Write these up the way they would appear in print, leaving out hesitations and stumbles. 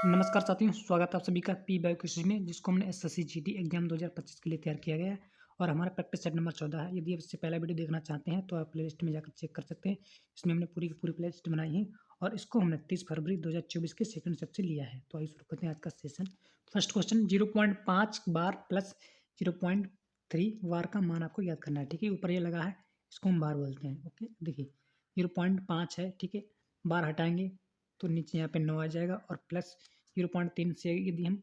नमस्कार साथियों, स्वागत है आप सभी का पी बायो क्विज़ में जिसको हमने एसएससी जीडी एग्जाम 2025 के लिए तैयार किया गया है और हमारा प्रैक्टिस सेट नंबर 14 है। यदि आप इससे पहला वीडियो देखना चाहते हैं तो आप प्लेलिस्ट में जाकर चेक कर सकते हैं। इसमें हमने पूरी की पूरी प्लेलिस्ट बनाई है और इसको हमने 30 फरवरी 2024 के सेकंड सेट से लिया है। तो आइए शुरू करते हैं आज का सेशन। फर्स्ट क्वेश्चन 0.5 बार प्लस 0.3 वार का मान आपको याद करना है। ठीक है, ऊपर ये लगा है, इसको हम बार बोलते हैं। ओके, देखिए 0.5 है। ठीक है, बार हटाएंगे तो नीचे यहाँ पे 9 आ जाएगा और प्लस 0.3 से यदि हम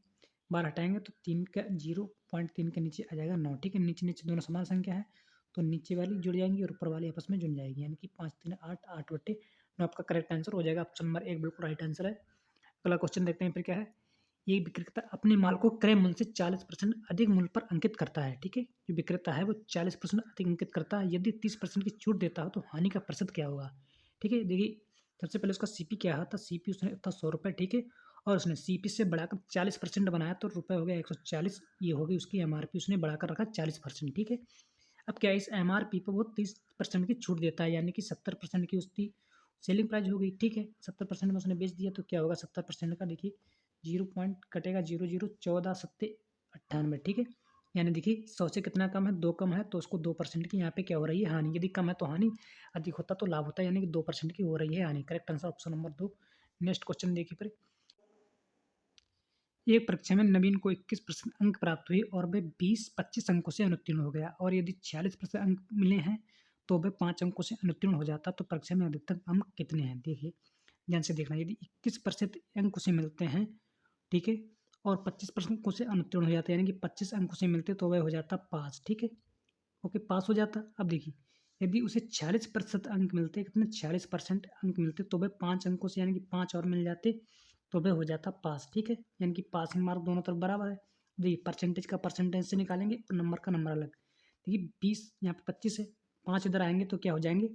बार हटाएंगे तो 3 का 0.3 के नीचे आ जाएगा 9। ठीक है, नीचे नीचे दोनों समान संख्या है तो नीचे वाली जुड़ जाएंगी और ऊपर वाली आपस में जुड़ जाएगी, यानी कि 5 3 8 8 बटे 9 आपका करेक्ट आंसर हो जाएगा। ऑप्शन नंबर 1 बिल्कुल राइट आंसर है। अगला क्वेश्चन देखते हैं फिर क्या है। ये विक्रेता अपने माल को क्रय मूल्य से 40% अधिक मूल्य पर अंकित करता है। ठीक है, जो विक्रेता है वो 40% अधिक अंकित करता है। यदि 30% की छूट देता हो तो हानि का प्रतिशत क्या होगा। ठीक है, देखिए सबसे पहले उसका सीपी क्या था, सीपी उसने था 100 रुपये। ठीक है, और उसने सीपी से बढ़ाकर 40% बनाया तो रुपये हो गया 140। ये होगी उसकी एमआरपी, उसने बढ़ाकर रखा 40%। ठीक है, अब क्या है, इस एमआरपी पर वो 30% की छूट देता है, यानी कि 70% की उसकी सेलिंग प्राइस हो गई। ठीक है, 70% में उसने बेच दिया तो क्या होगा 70% का, देखिए 0 पॉइंट कटेगा, 0 0 14 7 98। ठीक है, यानी देखिए 100 से कितना कम है, 2 कम है तो उसको 2% की यहाँ पे क्या हो रही है, हानि। यदि कम है तो हानि, अधिक होता तो लाभ होता है, यानी कि 2% की हो रही है हानि। Correct answer option number 2। Next question देखिए फिर। एक परीक्षा में नवीन को 21% अंक प्राप्त हुए और वह 20-25 अंकों से अनुत्तीर्ण हो गया, और यदि 46% अंक मिले हैं तो वह 5 अंकों से अनुत्तीर्ण हो जाता। तो परीक्षा में अधिकतम अंक कितने हैं, देखिए ध्यान से देखना। यदि 21% अंक उसे मिलते हैं, ठीक है, और 25% अंकों से अनुत्तीर्ण हो जाते हैं, यानी कि 25 अंकों से मिलते तो वह हो जाता पास। ठीक है, ओके, पास हो जाता। अब देखिए यदि उसे 46% अंक मिलते, कितने 46% अंक मिलते तो वह 5 अंकों से, यानी कि 5 और मिल जाते तो वह हो जाता पास। ठीक है, यानी कि पासिंग मार्क दोनों तरफ बराबर है। देखिए परसेंटेज का परसेंटेज से निकालेंगे और नंबर का नंबर अलग। देखिए 20 यहाँ पे 25 है, 5 इधर आएंगे तो क्या हो जाएंगे,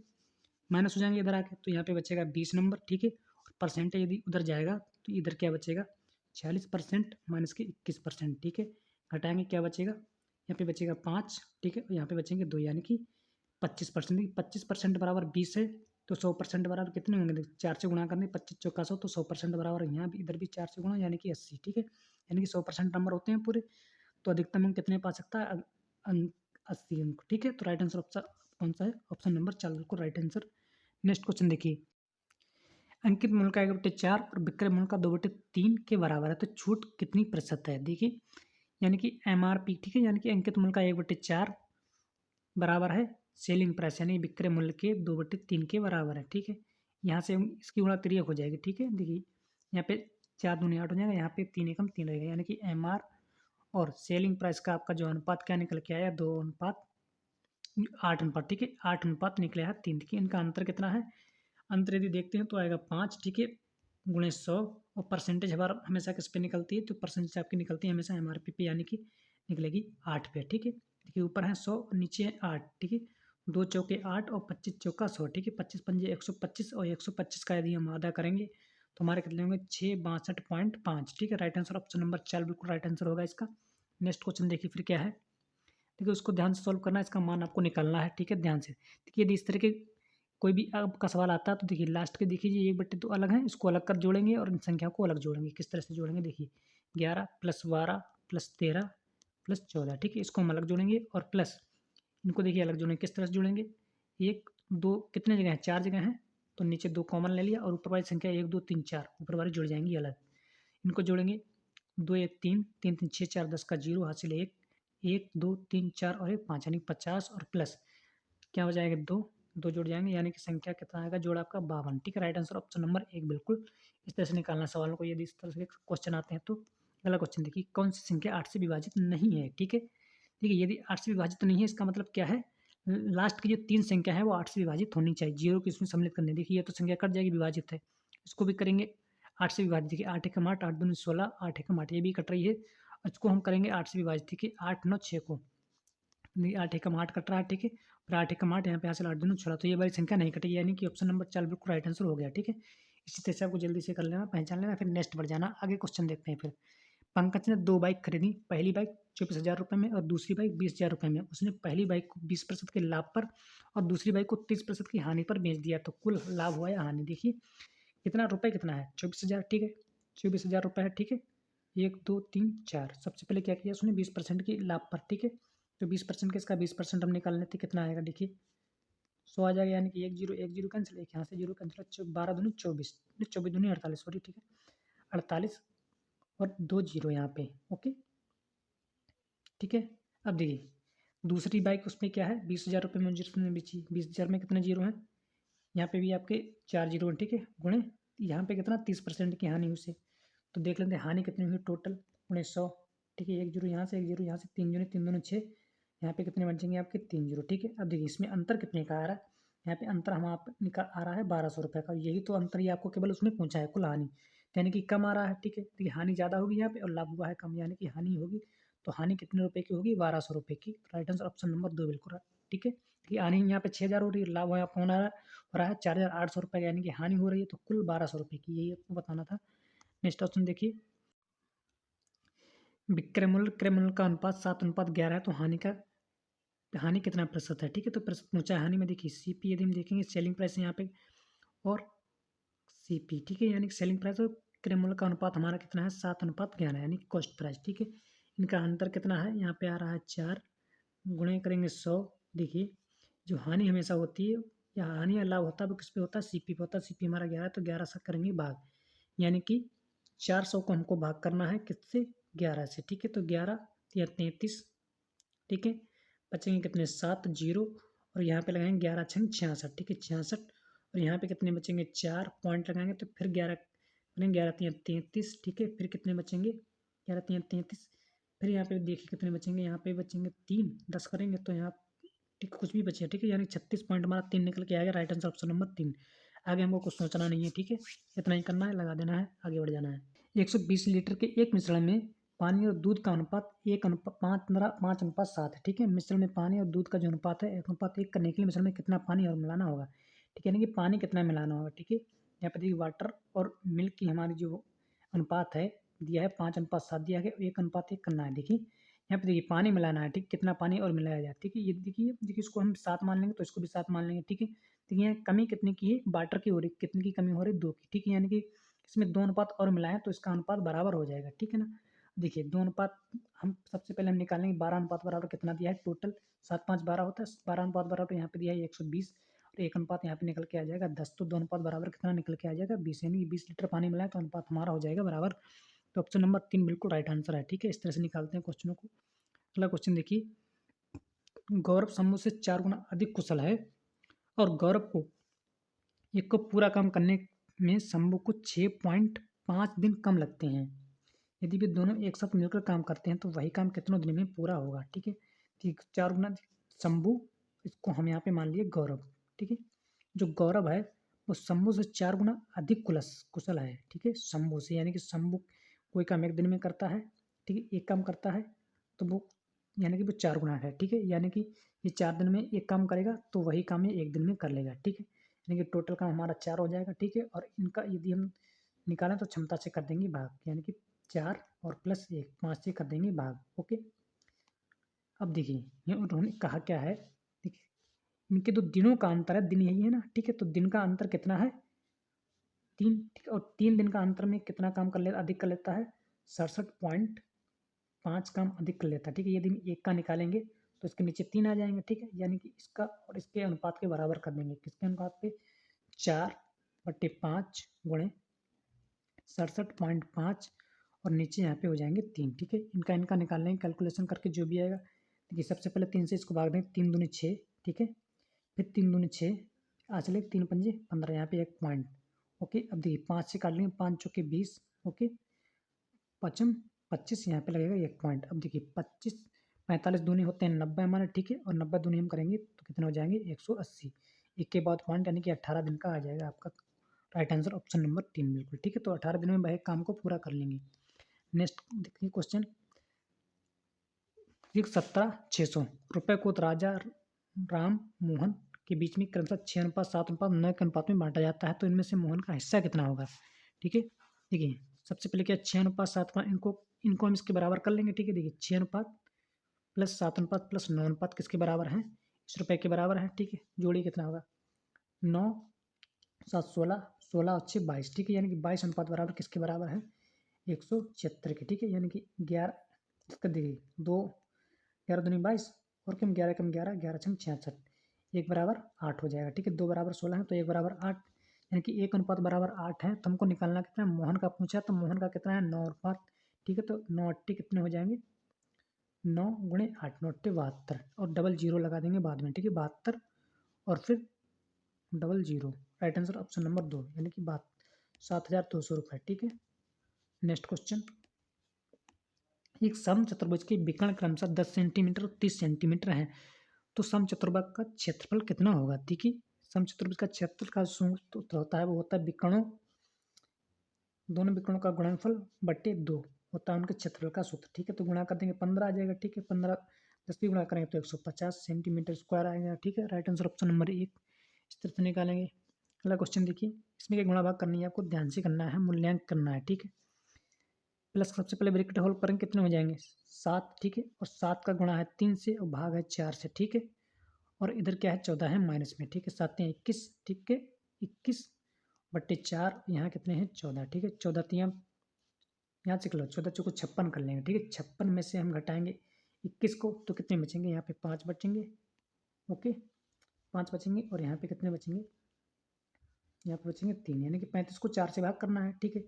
माइनस हो जाएंगे इधर आके, तो यहाँ पे बचेगा 20 नंबर। ठीक है, और परसेंटेज यदि उधर जाएगा तो इधर क्या बचेगा, 46% माइनस के 21%। ठीक है, घटाएंगे क्या बचेगा, यहाँ पे बचेगा 5। ठीक है, और यहाँ पे बचेंगे 2, यानी कि 25%। 25% बराबर 20 है तो 100% बराबर कितने होंगे, 4 से गुणा करने, 25 चौका 100 तो 100% बराबर यहाँ भी, इधर भी 4 से गुणा, यानी कि 80। ठीक है, यानी कि 100% नंबर होते हैं पूरे। तो अधिकतम अंक कितने पा सकता है, अंक 80 अंक। ठीक है, तो राइट आंसर ऑप्शन कौन सा है, ऑप्शन नंबर 4 बिल्कुल राइट आंसर। नेक्स्ट क्वेश्चन देखिए। अंकित मूल्य का 1/4 और विक्रय मूल्य का 2/3 के बराबर है तो छूट कितनी प्रतिशत है। देखिए यानी कि एमआरपी, ठीक है, यानी कि अंकित मूल्य का 1/4 बराबर है सेलिंग प्राइस, यानी विक्रय मूल्य के 2/3 के बराबर है। ठीक है, यहाँ से इसकी गुणा 3 हो जाएगी। ठीक है, देखिए यहाँ पे 4 दूनी 8 हो जाएगा, यहाँ पे 3 एकम 3 रहेगा, यानी कि एमआर और सेलिंग प्राइस का आपका जो अनुपात क्या निकल के आया, 2:8। ठीक है, 8 निकले है 3। ठीक है, इनका अंतर कितना है, अंतर यदि देखते हैं तो आएगा 5। ठीक है, गुणे 100, और परसेंटेज हमारा हमेशा किस पे निकलती है, तो परसेंटेज आपकी निकलती है हमेशा एमआरपी पे, यानी कि निकलेगी 8 पे। ठीक है, देखिए ऊपर है 100 और नीचे है 8। ठीक है, 2 चौके 8 और 25 चौका 100। ठीक है, 25 पंजे 125 और 125 का यदि हम आधा करेंगे तो हमारे कितने होंगे, 662.5। ठीक है, राइट आंसर ऑप्शन नंबर 4 बिल्कुल राइट आंसर होगा इसका। नेक्स्ट क्वेश्चन देखिए फिर क्या है। देखिए उसको ध्यान से सॉल्व करना है, इसका मान आपको निकालना है। ठीक है, ध्यान से देखिए, यदि इस तरह के कोई भी आपका सवाल आता है तो देखिए लास्ट के देखिए ये 1/2 अलग है, इसको अलग कर जोड़ेंगे और इन संख्याओं को अलग जोड़ेंगे। किस तरह से जोड़ेंगे, देखिए 11 + 12 + 13 + 14। ठीक है, इसको हम अलग जोड़ेंगे और प्लस इनको देखिए अलग जोड़ेंगे। किस तरह से जोड़ेंगे, 1 2 कितने जगह है, 4 जगह है तो नीचे 2 कॉमन ले लिया और ऊपर वाली संख्या 1 2 3 4 ऊपर वाली जुड़ जाएंगी अलग। इनको जोड़ेंगे, 2 1 3 3 3 6 4 10 का 0 हासिल 1 1 2 3 4 और 1 5, यानी 50 और प्लस क्या हो जाएगा, 2 2 जुड़ जाएंगे, यानी कि संख्या कितना आएगा, जोड़ा आपका 52। ठीक है, राइट आंसर ऑप्शन नंबर 1 बिल्कुल इस तरह से निकालना सवालों को, यदि इस तरह से क्वेश्चन आते हैं तो। अगला क्वेश्चन देखिए, कौन सी संख्या 8 से विभाजित नहीं है। ठीक है, देखिए यदि 8 से विभाजित नहीं है इसका मतलब क्या है, लास्ट की जो 3 संख्या है वो 8 से विभाजित होनी चाहिए, 0 को इसमें सम्मिलित करने। देखिए ये तो संख्या कट जाएगी, विभाजित है, इसको भी करेंगे 8 से विभाजित। देखिए 8 एकम 8 8 दूनी 16 8 एकम 8, ये भी कट रही है, और इसको हम करेंगे 8 से विभाजित। ठीक है, 8 9 6 को, नहीं 8 एकम 8 कट रहा है। ठीक है, और 8 एकम 8 यहाँ पे हासिल 8 दूनी 16, तो ये वाली संख्या नहीं कटेगी, यानी कि ऑप्शन नंबर 4 बिल्कुल राइट आंसर हो गया। ठीक है, इसी तरह से आपको जल्दी से कर लेना, पहचान लेना, फिर नेक्स्ट बढ़ जाना। आगे क्वेश्चन देखते हैं फिर। पंकज ने 2 बाइक खरीदी, पहली बाइक 24,000 रुपये में और दूसरी बाइक 20,000 रुपये में। उसने पहली बाइक को 20% के लाभ पर और दूसरी बाइक को 30% की हानि पर बेच दिया, तो कुल लाभ हुआ या हानि। देखिए कितना रुपये कितना है, 24,000। ठीक है, 24,000 रुपये है, ठीक है। 1 2 3 4 सबसे पहले क्या किया उसने 20% की लाभ पर, ठीक है। तो 20% किसका 20% हम निकाल लेते कितना आएगा देखिए 100 आ जाएगा, यानी कि 1 0 कैंसिल, एक यहाँ से 0 कैंसिल, 12 दूनी 24, 24 दूनी 48, सॉरी, ठीक है। 48 और 2 जीरो यहाँ पे, ओके, ठीक है। अब देखिए दूसरी बाइक उसमें क्या है 20,000 रुपये में जिसने बेची, 20,000 में कितने जीरो हैं, यहाँ पे भी आपके 4 जीरो हैं, ठीक है। गुणे यहाँ पे कितना 30% की हानि उसे, तो देख लेते हैं हानि कितनी हुई टोटल, गुणे 100, ठीक है। 1 जीरो यहाँ से, 1 जीरो यहाँ से, 3 जीरो 3 दूनी 6, यहाँ पे कितने बचेंगे आपके 3 जीरो, ठीक है। अब देखिए इसमें अंतर कितने का आ रहा है, यहाँ पे अंतर हम आप निकाल आ रहा है 1200 रुपये का, यही तो अंतर ही आपको केवल उसमें पहुँचा है कुल हानि, यानी कि कम आ रहा है, ठीक है। देखिए हानि ज़्यादा होगी यहाँ पे और लाभ हुआ है कम, यानी कि हानि होगी, तो हानि कितने रुपए की होगी 1200 रुपये की, राइट आंसर ऑप्शन नंबर 2 बिल्कुल, ठीक है। देखिए हानि यहाँ पे 6,000 हो रही है, लाभ यहाँ हो रहा है 4,800 रुपये का, यानी कि हानि हो रही है तो कुल 1200 रुपये की, यही आपको बताना था। नेक्स्ट ऑप्शन देखिए, विक्रय मूल्य क्रय मूल्य का अनुपात 7:11 है, तो हानि कितना प्रतिशत है, ठीक है। तो प्रतिशत पूछा है हानि में, देखिए सीपी यदि हम देखेंगे सेलिंग प्राइस यहाँ पे और सीपी, ठीक है, यानी कि सेलिंग प्राइस और क्रय मूल्य का अनुपात हमारा कितना है 7:11, यानी कॉस्ट प्राइस, ठीक है। इनका अंतर कितना है, यहाँ पे आ रहा है 4, गुणे करेंगे 100, देखिए जो हानि हमेशा होती है या हानि या लाभ होता है वो किस पे होता है सीपी पे होता है, सीपी हमारा 11 तो 11 से करेंगे भाग, यानी कि 400 को हमको भाग करना है किससे 11 से, ठीक है। तो 11 या 33, ठीक है, बचेंगे कितने 7 जीरो, और यहाँ पे लगाएंगे 11 छंग 66, ठीक है 66, और यहाँ पे कितने बचेंगे 4 पॉइंट लगाएंगे तो फिर 11 करेंगे, 11 3 33, ठीक है। फिर कितने बचेंगे 11 3 33, फिर यहाँ पे देखिए कितने बचेंगे, यहाँ पे बचेंगे 3, 10 करेंगे तो यहाँ ठीक कुछ भी बचे, ठीक है, यानी 36 पॉइंट हमारा 3 निकल के आएगा, राइट आंसर ऑप्शन नंबर 3। आगे हमको कुछ सोचना नहीं है, ठीक है, इतना ही करना है, लगा देना है, आगे बढ़ जाना है। 120 लीटर के एक मिश्रण में पानी और दूध का अनुपात 5:7 है, ठीक है। मिश्रण में पानी और दूध का जो अनुपात है 1:1 करने के लिए मिश्रण में कितना पानी और मिलाना होगा, ठीक है, यानी कि पानी कितना मिलाना होगा, ठीक है। यहाँ पे देखिए वाटर और मिल्क की हमारी जो अनुपात है दिया है 5:7 दिया है, 1:1 करना है, देखिए यहाँ पे देखिए पानी मिलाना है, ठीक, कितना पानी और मिलाया जाए, ठीक है। ये देखिए इसको हम 7 मान लेंगे तो इसको भी 7 मान लेंगे, ठीक है। देखिए यहाँ कमी कितने की है वाटर की हो रही, कितने की कमी हो रही 2 की, ठीक है, यानी कि इसमें 2 अनुपात और मिलाएं तो इसका अनुपात बराबर हो जाएगा, ठीक है ना। देखिए 2 अनुपात हम सबसे पहले हम निकालेंगे 12 अनुपात बराबर कितना दिया है टोटल 7 5 12 होता है, 12 अनुपात बराबर यहाँ पे दिया है 120, और 1 अनुपात यहाँ पे निकल के आ जाएगा 10, तो 2 अनुपात बराबर कितना निकल के आ जाएगा 20, यानी 20 लीटर पानी मिलाए तो अनुपात हमारा हो जाएगा बराबर, तो ऑप्शन नंबर 3 बिल्कुल राइट आंसर है, ठीक है। इस तरह से निकालते हैं क्वेश्चनों को। अगला क्वेश्चन देखिए, गौरव शंभू से 4 गुना अधिक कुशल है और गौरव को एक को पूरा काम करने में शंभू को 6.5 दिन कम लगते हैं। यदि वे दोनों एक साथ मिलकर काम करते हैं तो वही काम कितनों दिन में पूरा होगा, ठीक है। ठीक 4 गुना शंभू, इसको हम यहाँ पे मान लिए गौरव, ठीक है। जो गौरव है वो शंभू से 4 गुना अधिक कुशल है, ठीक है, शंभू से, यानी कि शंभू कोई काम एक दिन में करता है, ठीक है, एक काम करता है तो वो यानी कि वो 4 गुना है, ठीक है, यानी कि ये 4 दिन में एक काम करेगा तो वही काम ये एक दिन में कर लेगा, ठीक है, यानी कि टोटल काम हमारा 4 हो जाएगा, ठीक है। और इनका यदि हम निकालें तो क्षमता से कर देंगे भाग, यानी कि 4 और प्लस 1 5 से कर देंगे भाग, ओके। अब देखिए ये उन्होंने कहा क्या है, देखिए इनके दो दिनों का अंतर है, दिन यही है ना, ठीक है, तो दिन का अंतर कितना है 3, ठीक है, और 3 दिन का अंतर में कितना काम कर लेता अधिक कर लेता है 67.5 काम अधिक कर लेता है, ठीक है। यदि हम एक का निकालेंगे तो इसके नीचे 3 आ जाएंगे, ठीक है, यानी कि इसका और इसके अनुपात के बराबर कर देंगे, किसके अनुपात पे 4/5 गुणे 67.5 और नीचे यहाँ पे हो जाएंगे 3, ठीक है। इनका इनका निकाल लेंगे कैलकुलेशन करके जो भी आएगा, देखिए सबसे पहले 3 से इसको भाग दें, 3 दूनी 6, ठीक है, फिर 3 दूनी 6, आज चले 3 पंजे 15, यहाँ पे 1 पॉइंट, ओके। अब देखिए 5 से काट लेंगे, 5 चौके 20, ओके, पचम 25, यहाँ पे लगेगा 1 पॉइंट। अब देखिए 25 45 दूनी होते हैं 90 हमारे, ठीक है, और 90 दूनी हम करेंगे तो कितने हो जाएंगे 180, एक के बाद पॉइंट यानी कि 18 दिन का आ जाएगा आपका, राइट आंसर ऑप्शन नंबर 3 बिल्कुल, ठीक है। तो 18 दिन में वह काम को पूरा कर लेंगे। नेक्स्ट देखिए क्वेश्चन, 17,600 रुपये को राजा राम मोहन के बीच में क्रमशः 6:7:9 के अनुपात में बांटा जाता है, तो इनमें से मोहन का हिस्सा कितना होगा, ठीक है। देखिए सबसे पहले क्या 6:7 इनको इनको हम इसके बराबर कर लेंगे, ठीक है। देखिए 6 अनुपात प्लस 7 अनुपात प्लस 9 अनुपात किसके बराबर है, इस रुपये के बराबर है, ठीक है। जोड़िए कितना होगा 9 7 16 16 और 6 22, ठीक है, यानी कि 22 अनुपात बराबर किसके बराबर है 176 की, ठीक है, यानी कि 11 इसका देखिए 2 11 दूनी 22 और कम 11 कम 11 11 छम 66 1 बराबर 8 हो जाएगा, ठीक है। 2 बराबर 16 है तो 1 बराबर 8 यानी कि 1 अनुपात बराबर 8 है। तो हमको निकालना कितना है, मोहन का पूछा तो मोहन का कितना है 9 अनुपात, ठीक है। तो 9 8 कितने हो जाएंगे, 9 गुणे 8 9 8 72 और डबल जीरो लगा देंगे बाद में, ठीक है, 72 और फिर double zero. Right answer option number 2 यानी कि 7,200 रुपये, ठीक है। नेक्स्ट क्वेश्चन, एक सम चतुर्भुज के विकर्ण क्रमशः 10 सेंटीमीटर और 30 सेंटीमीटर है, तो सम चतुर्भुज का क्षेत्रफल कितना होगा। देखिए सम चतुर्भुज का क्षेत्रफल का सूत्र होता है वो होता है विकर्णों, दोनों विकर्णों का गुणनफल बट्टे 2 होता है उनके क्षेत्रफल का सूत्र, ठीक है। तो गुणा कर देंगे 15 आ जाएगा, ठीक है। 15 10 भी गुणा करेंगे तो 150 सेंटीमीटर स्क्वायर आएगा, ठीक है। राइट आंसर ऑप्शन नंबर 1 इस तरह से निकालेंगे। अगला क्वेश्चन देखिए, इसमें क्या गुणा भाग करनी है, आपको ध्यान से करना है, मूल्यांकन करना है, ठीक है। प्लस सबसे पहले ब्रैकेट होल करेंगे कितने हो जाएंगे 7, ठीक है। और 7 का गुणा है 3 से और भाग है 4 से, ठीक है। और इधर क्या है 14 है माइनस में, ठीक है। 7 21, ठीक है, 21 बट्टे 4, यहाँ कितने हैं 14, ठीक है। 14 तियाँ यहाँ से लो 14 चौको 56 कर लेंगे, ठीक है। 56 में से हम घटाएंगे 21 को तो कितने बचेंगे, यहाँ पे 5 बचेंगे, ओके 5 बचेंगे। और यहाँ पे कितने बचेंगे, यहाँ पे बचेंगे 3, यानी कि 35 को 4 से भाग करना है, ठीक है।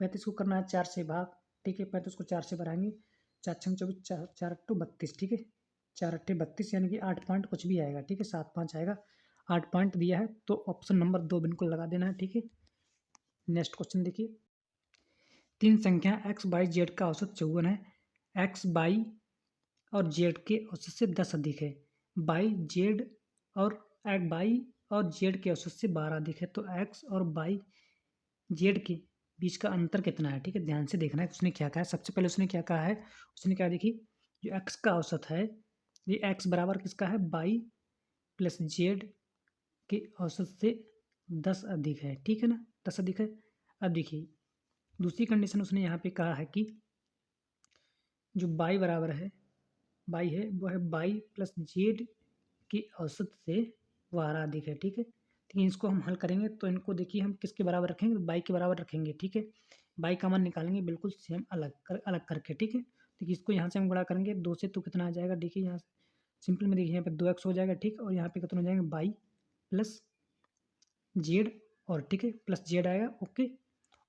35 को करना है 4 से भाग, ठीक है। 35 को 4 से बढ़ाएंगे, 4 छंग 24 4 8 32, ठीक है। 4 8 32 यानी कि 8 पॉइंट कुछ भी आएगा, ठीक है। 7 5 आएगा, 8 पॉइंट दिया है तो ऑप्शन नंबर 2 बिल्कुल लगा देना है, ठीक है। नेक्स्ट क्वेश्चन देखिए, 3 संख्या एक्स बाई जेड का औसत 54 है, एक्स बाई और जेड के औसत से 10 अधिक है, बाई जेड और बाई और जेड के औसत से 12 अधिक है, तो एक्स और बाई जेड के बीच का अंतर कितना है, ठीक है। ध्यान से देखना है उसने क्या कहा है। सबसे पहले उसने क्या कहा है, उसने क्या देखी, जो एक्स का औसत है ये एक्स बराबर किसका है, बाई प्लस जेड के औसत से 10 अधिक है, ठीक है ना, 10 अधिक है। अब देखिए दूसरी कंडीशन उसने यहाँ पे कहा है कि जो बाई बराबर है, बाई है वो है बाई प्लस जेड की औसत से 12 अधिक है, ठीक है। ठीक है, इसको हम हल करेंगे तो इनको देखिए हम किसके बराबर रखेंगे, बाई के बराबर रखेंगे, ठीक है। बाई का मान निकालेंगे बिल्कुल सेम अलग करके, ठीक है। देखिए इसको यहाँ से हम गुणा करेंगे 2 से तो कितना आ जाएगा, देखिए यहाँ से सिंपल में देखिए यहाँ पे 2x हो जाएगा, ठीक। और यहाँ पे कितना हो जाएगा बाई प्लस जेड और ठीक है प्लस जेड आएगा, ओके।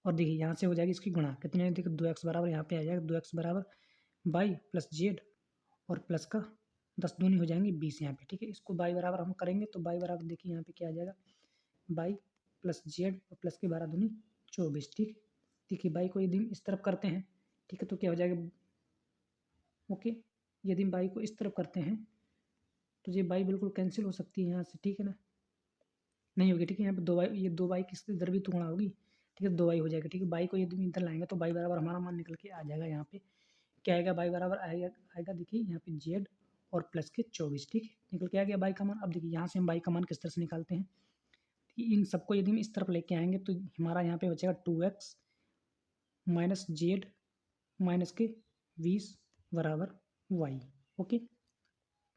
और देखिए यहाँ से हो जाएगी इसकी गुणा कितने, देखिए 2x बराबर यहाँ पे आ जाएगा 2x बराबर बाई प्लस जेड और प्लस का 10 दूनी हो जाएंगे 20 यहाँ पे, ठीक है। इसको बाई बराबर हम करेंगे तो बाई बराबर देखिए यहाँ पे क्या आ जाएगा, बाई प्लस जेड और प्लस के 12 दूनी 24, ठीक है। देखिए बाई को यदि हम इस तरफ करते हैं, ठीक है, तो क्या हो जाएगा, ओके। यदि हम बाई को इस तरफ करते हैं तो ये बाई बिल्कुल कैंसिल हो सकती है यहाँ से, ठीक है ना, नहीं होगी, ठीक है। यहाँ पे 2 बाई, ये 2 बाई किससे इधर भी तो गुणा होगी, ठीक है, 2 बाई हो जाएगा, ठीक है। बाई को यदि इधर लाएंगे तो बाई बराबर हमारा मान निकल के आ जाएगा, यहाँ पे क्या आएगा, बाई बराबर आएगा देखिए यहाँ पे जेड और प्लस के 24, ठीक है, निकल के आ गया बाई का मान। अब देखिए यहाँ से हम बाई का मान किस तरह से निकालते हैं, इन सबको यदि हम इस तरफ लेके आएंगे तो हमारा यहाँ पे बचेगा 2x माइनस जेड माइनस के 20 बराबर वाई, ओके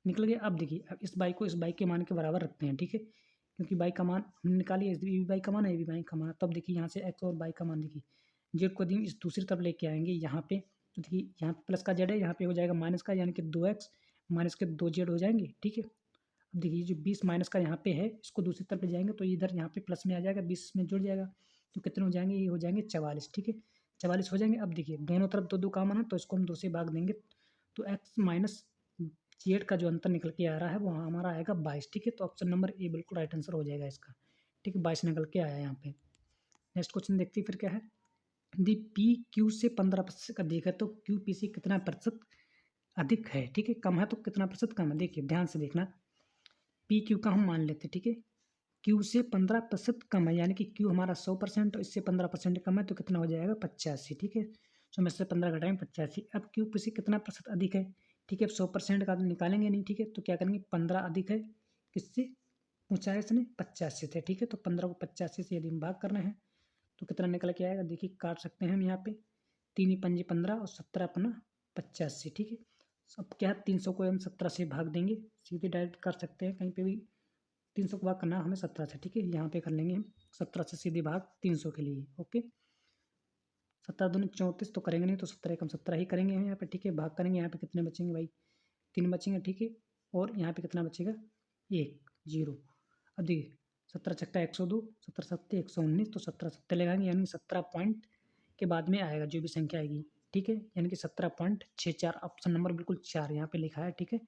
निकल गया। अब देखिए अब इस बाई को इस बाई के मान के बराबर रखते हैं, ठीक है, क्योंकि बाई का मान हमने निकाली है, भी बाई का मान है, भी बाई का मान है। तब देखिए यहाँ से एक्स और बाई का मान देखिए, जेड को यदि इस दूसरी तरफ लेके आएंगे यहाँ पे तो देखिए यहाँ पे प्लस का जेड है, यहाँ पे हो जाएगा माइनस का, यानी कि 2x माइनस के 2 जेड हो जाएंगे, ठीक है। अब देखिए जो 20 माइनस का यहाँ पे है इसको दूसरी तरफ ले जाएंगे तो इधर यहाँ पे प्लस में आ जाएगा, 20 में जुड़ जाएगा तो कितने हो जाएंगे, ये हो जाएंगे 44, ठीक है, 44 हो जाएंगे। अब देखिए दोनों तरफ 2 2 कॉमन है तो इसको हम 2 से भाग देंगे तो एक्स माइनस जेड का जो अंतर निकल के आ रहा है वो हमारा आएगा 22, ठीक है। तो ऑप्शन नंबर ए बिल्कुल राइट आंसर हो जाएगा इसका, ठीक है, 22 निकल के आया यहाँ पे। नेक्स्ट क्वेश्चन देखते हैं फिर क्या है, यदि पी क्यू से 15% अधिक है तो क्यू पी से कितना प्रतिशत अधिक है, ठीक है, कम है तो कितना प्रतिशत कम है। देखिए ध्यान से देखना, पी क्यू का हम मान लेते हैं, ठीक है, क्यू से 15% कम है, यानी कि क्यू हमारा 100% और इससे 15% कम है तो कितना हो जाएगा 85, ठीक है। सो में से 15 घटाएंगे 85। अब क्यू पी से कितना प्रतिशत अधिक है, ठीक है, 100% का तो निकालेंगे नहीं, ठीक है, तो क्या करेंगे 15 अधिक है किससे पूछा है इसने 85 से, ठीक है। तो 15 को 85 से यदि हम भाग कर रहे हैं तो कितना निकल के आएगा, देखिए काट सकते हैं हम यहाँ पे, 3 ही पंजे 15 और 17 अपना 85, ठीक है। अब क्या 300 को हम 17 से भाग देंगे, सीधे डायरेक्ट कर सकते हैं, कहीं पे भी 300 को भाग करना हमें 17 से, ठीक है, यहाँ पे कर लेंगे हम 17 से सीधे भाग 300 के लिए, ओके। 17 दूनी 34 तो करेंगे नहीं, तो 17 एकम 17 ही करेंगे हम यहाँ पे, ठीक है। भाग करेंगे, यहाँ पे कितने बचेंगे भाई, 3 बचेंगे, ठीक है। और यहाँ पे कितना बचेगा, 1 0। अब देखिए 17 छक्का 102, 17 सत्ते 119, तो 17 सत्ते लगाएंगे, यानी 17 पॉइंट के बाद में आएगा जो भी संख्या आएगी, ठीक है। यानी कि 17.64, ऑप्शन नंबर बिल्कुल 4 यहाँ पे लिखा है, ठीक है।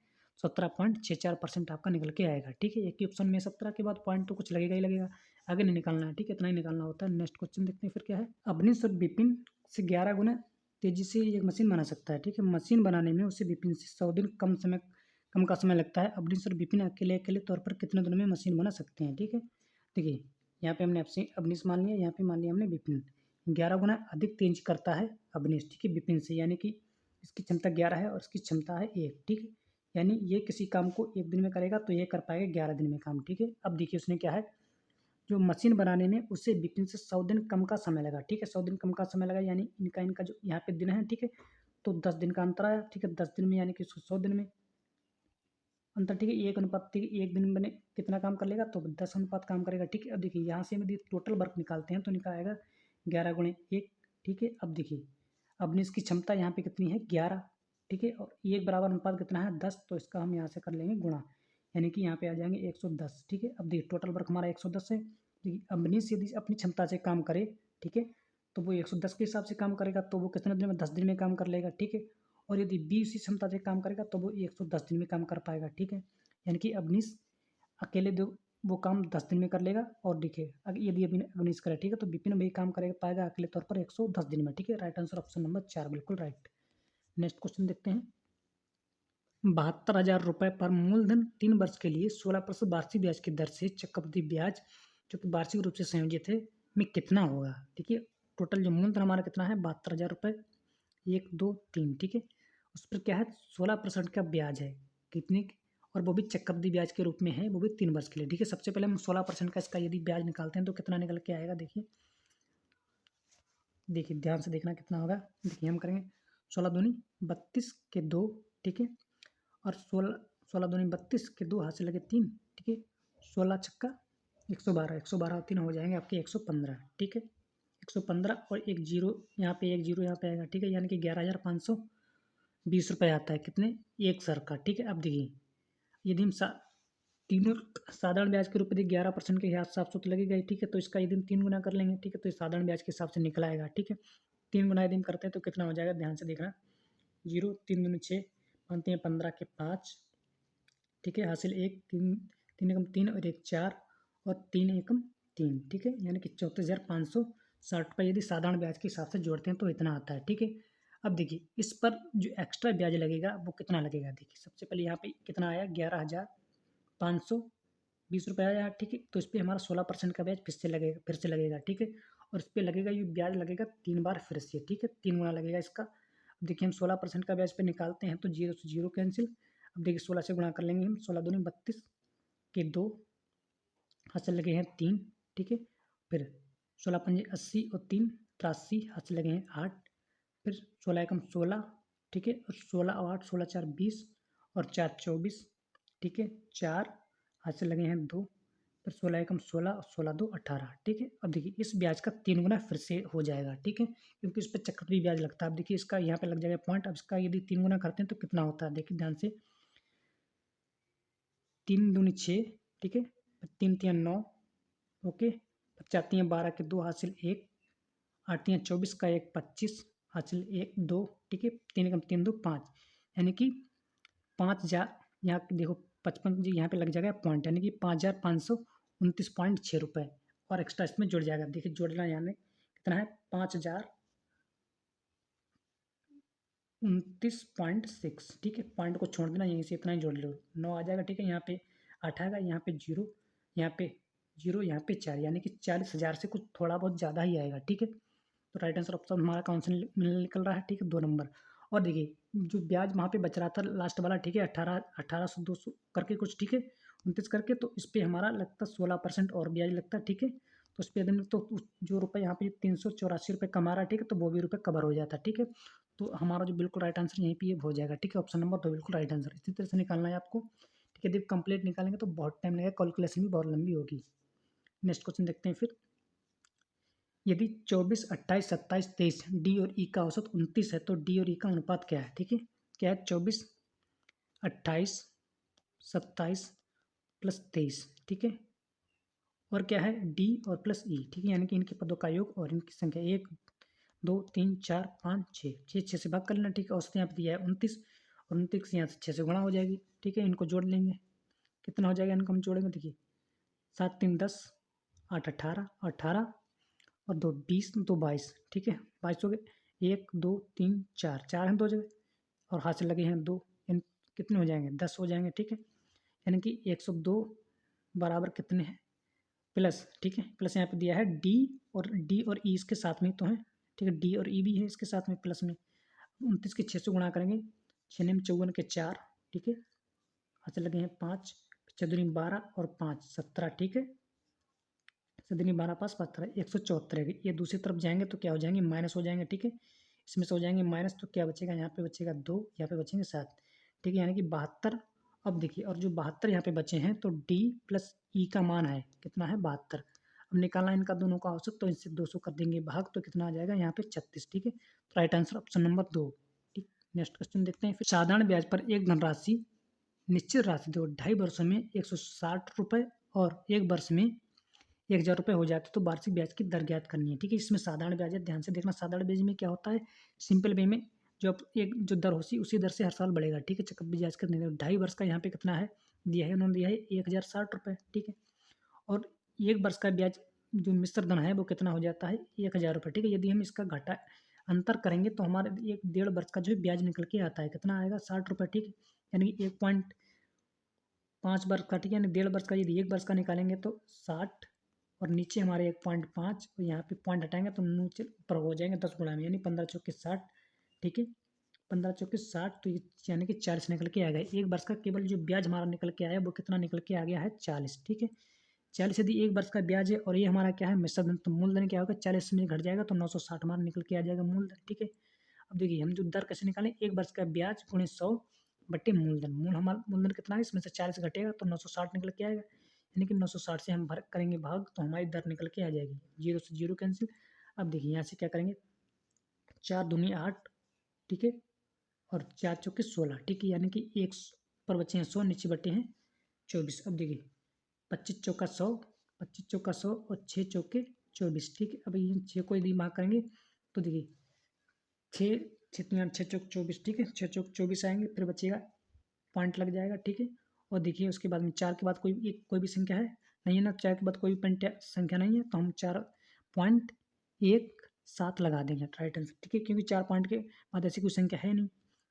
17.64% आपका निकल के आएगा, ठीक है। एक ही ऑप्शन में 17 के बाद पॉइंट तो कुछ लगेगा ही लगेगा, आगे नहीं निकालना है, ठीक है। इतना ही निकालना होता है। नेक्स्ट क्वेश्चन देखते हैं फिर क्या है। अवनीश और विपिन से 11 गुना तेजी से एक मशीन बना सकता है, ठीक है। मशीन बनाने में उसे विपिन से 100 दिन कम का समय लगता है। अवनीश और विपिन अकेले अकेले तौर पर कितने दिनों में मशीन बना सकते हैं, ठीक है। देखिए यहाँ पे हमने आपसे अवनीश मान लिया, यहाँ पे मान लिया हमने विपिन। 11 गुना अधिक तेज करता है अवनीश, ठीक है, विपिन से, यानी कि इसकी क्षमता 11 है और इसकी क्षमता है 1, ठीक है। यानी ये किसी काम को 1 दिन में करेगा तो ये कर पाएगा 11 दिन में काम, ठीक है। अब देखिए उसने क्या है, जो मशीन बनाने में उसे विपिन से 100 दिन कम का समय लगा, ठीक है। 100 दिन कम का समय लगा, यानी इनका जो यहाँ पे दिन है, ठीक है, तो 10 दिन का अंतर आया, ठीक है। 10 दिन में यानी कि 100 दिन में अंतर, ठीक है। 1 अनुपात, ठीक है, 1 दिन में कितना काम कर लेगा, तो 10 अनुपात काम करेगा, ठीक है। अब देखिए यहाँ से यदि टोटल वर्क निकालते हैं तो निकल आएगा 11 गुणे 1, ठीक है। अब देखिए अब इसकी क्षमता यहाँ पे कितनी है, 11, ठीक है। और 1 बराबर अनुपात कितना है, 10, तो इसका हम यहाँ से कर लेंगे गुणा, यानी कि यहाँ पे आ जाएंगे 110, ठीक है। अब देखिए टोटल वर्क हमारा 110 है। देखिए अवनीश यदि अपनी क्षमता से काम करे, ठीक है, तो वो 110 के हिसाब से काम करेगा, तो वो कितने दिन में, 10 दिन में काम कर लेगा, ठीक है। और यदि बी उसी क्षमता से काम करेगा तो वो 110 दिन में काम कर पाएगा, ठीक है। यानी कि अवनीश अकेले दो वो काम 10 दिन में कर लेगा, और देखिए यदि अवनीश करे, ठीक है, तो विपिन भी काम करेगा पाएगा अकेले तौर पर 110 दिन में, ठीक है। राइट आंसर ऑप्शन नंबर 4 बिल्कुल राइट। नेक्स्ट क्वेश्चन देखते हैं। 72,000 रुपये पर मूलधन 3 वर्ष के लिए 16% वार्षिक ब्याज की दर से चक्रवृद्धि ब्याज जो कि वार्षिक रूप से संयोजित है में कितना होगा, ठीक है। टोटल जो मूलधन हमारा कितना है, 72,000 रुपये, 1 2 3, ठीक है। उस पर क्या है, 16% का ब्याज है, कितने, और वो भी चक्रवृद्धि ब्याज के रूप में है, वो भी 3 वर्ष के लिए, ठीक है। सबसे पहले हम 16% का इसका यदि ब्याज निकालते हैं तो कितना निकल के आएगा, देखिए देखिए ध्यान से देखना कितना होगा। देखिए हम करेंगे 16 दूनी 32 के 2, ठीक है। और 16 दूनी 32 के 2 हाथ से लगे 3, ठीक है। 16 छक्का 112, 112 और 3 हो जाएंगे आपके 115, ठीक है। 115 और एक जीरो यहाँ पे, एक जीरो यहाँ पे आएगा, ठीक है। यानी कि 11,520 रुपये आता है, कितने, एक सर का, ठीक है। अब देखिए यदि हम तीनों साधारण ब्याज के रूप में 11% के हिसाब से तो लगेगा ही, ठीक है। तो इसका यदि हम 3 गुना कर लेंगे, ठीक है, तो साधारण ब्याज के हिसाब से निकल आएगा, ठीक है। 3 गुना यदि हम करते हैं तो कितना हो जाएगा, ध्यान से देखना, 0 3 दूनी 6, 5 3 15 के 5, ठीक है। हासिल 1 3 3 एकम 3 और 1 4 और 3 एकम 3, ठीक है। यानी कि 34,560 रुपये यदि साधारण ब्याज के हिसाब से जोड़ते हैं तो इतना आता है, ठीक है। अब देखिए इस पर जो एक्स्ट्रा ब्याज लगेगा वो कितना लगेगा, देखिए सबसे पहले यहाँ पे कितना आया, 11,520 रुपये आया, ठीक है। तो इस पर हमारा 16% का ब्याज फिर से लगेगा, ठीक है। और इस पर लगेगा ये ब्याज लगेगा 3 बार फिर से, ठीक है, 3 गुना लगेगा इसका। अब देखिए हम 16% का ब्याज पे निकालते हैं तो 0 से 0 कैंसिल। अब देखिए 16 से गुणा कर लेंगे हम, 16 दूनी 32 के 2 हाथ से लगे हैं 3, ठीक है। फिर 16 पंजे 80 और 3 83 हाथ से लगे हैं 8, फिर 16 एकम 16, ठीक है। और 16 और 8 16 4 20 और 4 24, ठीक है। 4 हाथ से लगे हैं 2, फिर 16 एकम 16 और 16 2 18, ठीक है। अब देखिए इस ब्याज का 3 गुना फिर से हो जाएगा, ठीक है, क्योंकि इस पर चक्रवृद्धि ब्याज लगता है। अब देखिए इसका यहाँ पे लग जाएगा पॉइंट। अब इसका यदि 3 गुना करते हैं तो कितना होता है, देखिए ध्यान से, 3 दूनी 6, ठीक है, 3 3 9, ओके, 4 3 12 के 2 हासिल 1, 8 3 24 का 1 25 हासिल 1 2, ठीक है। 3 एकम 3 2 5, यानी कि 5,000, यहाँ देखो 55 जी यहाँ पे लग जाएगा पॉइंट, यानी कि 5,529.6 रुपये और एक्स्ट्रा इसमें जुड़ जाएगा। देखिए जोड़ना यानी कितना है, 5,029.6, ठीक है। पॉइंट को छोड़ देना, यहीं से इतना ही जोड़ लो, 9 आ जाएगा, ठीक है। यहाँ पे 8 आएगा, यहाँ पे 0, यहाँ पे 0, यहाँ पे 4, यानी कि 40,000 से कुछ थोड़ा बहुत ज़्यादा ही आएगा, ठीक है। तो राइट आंसर ऑप्शन हमारा कौन सा निकल रहा है, ठीक है, 2 नंबर। और देखिए जो ब्याज वहाँ पे बच रहा था लास्ट वाला, ठीक है, 1800 200 करके कुछ, ठीक है, 29 करके, तो इस पर हमारा लगता 16% और ब्याज लगता है, ठीक है। तो इस पर यदि तो जो रुपये यहाँ पे 384 रुपये कमा रहा है, ठीक है, तो वो भी रुपये कवर हो जाता है, ठीक है। तो हमारा जो बिल्कुल राइट आंसर यहीं पे ये हो जाएगा, ठीक है। ऑप्शन नंबर 2 बिल्कुल राइट आंसर। इसी तरह से निकालना है आपको, ठीक है। यदि कंप्लीट निकालेंगे तो बहुत टाइम लगेगा, कैलकुलेशन भी बहुत लंबी होगी। नेक्स्ट क्वेश्चन देखते हैं फिर। यदि 24, 28, 27, 23 डी और ई का औसत 29 है तो डी और ई का अनुपात क्या है? ठीक है, क्या है? 24, 28, 27 प्लस 23, ठीक है, और क्या है? डी और प्लस ई, ठीक है, यानी कि इनके पदों का योग और इनकी संख्या 1, 2, 3, 4, 5, 6, 6 से भाग कर लेना, ठीक है। औसत यहाँ पे दिया है 29 और 29 यहाँ से 6 से गुणा हो जाएगी, ठीक है। इनको जोड़ लेंगे, कितना हो जाएगा? इनको हम जोड़ेंगे, देखिए 7 3 10, 8 18, 18 और 2 20, 2 22, ठीक है, 22 हो गए। 1 2 3 4, 4 हैं 2 जगह और हाथ से लगे हैं 2, इन कितने हो जाएंगे? 10 हो जाएंगे, ठीक है। यानी कि 102 बराबर कितने हैं? प्लस, ठीक है, प्लस यहाँ पे दिया है डी और ई इसके साथ में तो है, ठीक है, डी और ई भी है इसके साथ में प्लस में। 29 के 6 से गुणा करेंगे, 6 में 54 के 4, ठीक है, हाथ से लगे हैं 5, 4 12 और 5 17, ठीक है, 12 पास 17, 174 ये दूसरी तरफ जाएंगे तो क्या हो जाएंगे? माइनस हो जाएंगे, ठीक है। इसमें से हो जाएंगे माइनस तो क्या बचेगा? यहाँ पे बचेगा 2, यहाँ पे बचेंगे 7, ठीक है, यानी कि 72। अब देखिए, और जो 72 यहाँ पे बचे हैं तो डी प्लस ई का मान है कितना है? 72। अब निकालना इनका दोनों का औसत, तो इनसे 200 कर देंगे भाग, तो कितना आ जाएगा? यहाँ पे 36, ठीक है। तो राइट आंसर ऑप्शन नंबर 2, ठीक। नेक्स्ट क्वेश्चन देखते हैं। फिर साधारण ब्याज पर एक धनराशि निश्चित राशि दो 2.5 वर्षों में 160 रुपये और 1 वर्ष में 1000 रुपये हो जाते तो वार्षिक ब्याज की दर ज्ञात करनी है, ठीक है। इसमें साधारण ब्याज है, ध्यान से देखना। साधारण ब्याज में क्या होता है? सिंपल वे में जो एक जो दर होती है उसी दर से हर साल बढ़ेगा, ठीक है। चक्रवृद्धि ब्याज का 2.5 वर्ष का यहाँ पे कितना है दिया है? उन्होंने दिया है 1060 रुपये, ठीक है। और 1 वर्ष का ब्याज जो मिश्र धन है वो कितना हो जाता है? 1000 रुपये, ठीक है। यदि हम इसका घटा अंतर करेंगे तो हमारे 1.5 वर्ष का जो है ब्याज निकल के आता है, कितना आएगा? 60 रुपये, ठीक है। यानी 1.5 वर्ष का, ठीक है, यानी 1.5 वर्ष का यदि 1 वर्ष का निकालेंगे तो 60 और नीचे हमारे 1.5 और यहाँ पे पॉइंट हटाएंगे तो नीचे ऊपर हो जाएंगे 10 गुणा में, यानी 15 चौके 60, ठीक है। 15 चौके 60 तो यानी कि 40 निकल के आ गया। 1 वर्ष का केवल जो ब्याज हमारा निकल के आया वो कितना निकल के आ गया है? 40, ठीक है। 40 यदि 1 वर्ष का ब्याज है और ये हमारा क्या है? मिश्र धन, तो मूलधन क्या होगा? 40 में घट जाएगा तो 960 हमारा निकल के आ जाएगा मूलधन, ठीक है। अब देखिए हम जो दर कैसे निकालें? 1 वर्ष का ब्याज गुणे 100 बटे मूलधन। हमारा मूलधन कितना है? इसमें से 40 घटेगा तो 960 निकल के आएगा, यानी कि 960 से हम करेंगे भाग तो हमारी दर निकल के आ जाएगी। 0 से 0 कैंसिल। अब देखिए यहाँ से क्या करेंगे? 4 दूनी 8, ठीक है, और 4 चौके 16, ठीक है, यानी कि 1 पर बचे हैं 100, नीचे बटे हैं 24। अब देखिए 25 चौका 100, 25 चौका 100 और 6 चौके 24, ठीक है। अब इन 6 को यदि भाग करेंगे तो देखिए 6 6 चौक 24, ठीक है, 6 चौक 24 आएंगे, फिर बचेगा पॉइंट लग जाएगा, ठीक है। और देखिए उसके बाद में 4 के बाद कोई भी संख्या है नहीं है ना, 4 के बाद कोई भी संख्या नहीं है तो हम 4.17 लगा देंगे राइट आंसर, ठीक है, क्योंकि 4 पॉइंट के बाद ऐसी कोई संख्या है नहीं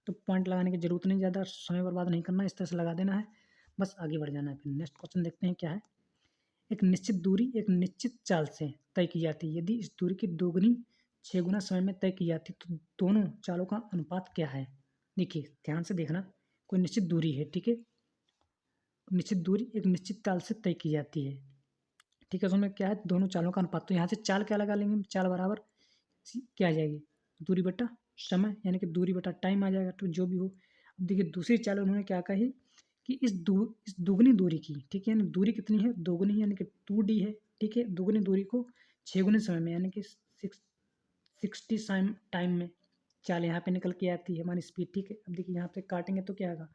तो पॉइंट लगाने की जरूरत नहीं, ज़्यादा समय बर्बाद नहीं करना, इस तरह से लगा देना है, बस आगे बढ़ जाना है। फिर नेक्स्ट क्वेश्चन देखते हैं क्या है। एक निश्चित दूरी एक निश्चित चाल से तय की जाती है, यदि इस दूरी की दोगुनी 6 गुना समय में तय की जाती है तो दोनों चालों का अनुपात क्या है? देखिए ध्यान से देखना, कोई निश्चित दूरी है, ठीक है, निश्चित दूरी एक निश्चित चाल से तय की जाती है, ठीक है। उसमें क्या है? दोनों चालों का अनुपात, तो यहाँ से चाल क्या लगा लेंगे? चाल बराबर क्या आ जाएगी? दूरी बटा समय, यानी कि दूरी बटा टाइम आ जाएगा, तो जो भी हो। अब देखिए दूसरी चाल उन्होंने क्या कही कि इस दुगनी दूरी की, ठीक है, यानी दूरी कितनी है? दोगुनी, यानी कि 2D है, ठीक है। दुगनी दूरी को 6 गुने समय में, यानी कि 60 टाइम में चाल यहाँ पे निकल के आती है हमारी स्पीड, ठीक है। अब देखिए यहाँ पे काटेंगे तो क्या आएगा?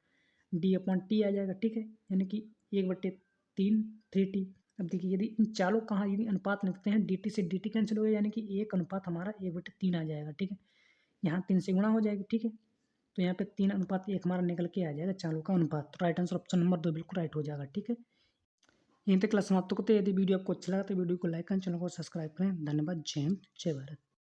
D/T आ जाएगा, ठीक है, यानी कि 1/3 3T। अब देखिए यदि इन चालों कहाँ यदि अनुपात लिखते हैं DT से DT कैंसिल हो गया, यानी कि एक अनुपात हमारा 1/3 आ जाएगा, ठीक है। यहाँ 3 से गुणा हो जाएगी, ठीक है, तो यहाँ पे 3:1 हमारा निकल के आ जाएगा चालों का अनुपात। तो राइट आंसर ऑप्शन नंबर 2 बिल्कुल राइट हो जाएगा, ठीक है। यहीं तक क्लास समाप्त करते हैं। यदि वीडियो आपको अच्छा लगा तो वीडियो को लाइक करें, चैनल को सब्सक्राइब करें। धन्यवाद। जय हिंद, जय भारत।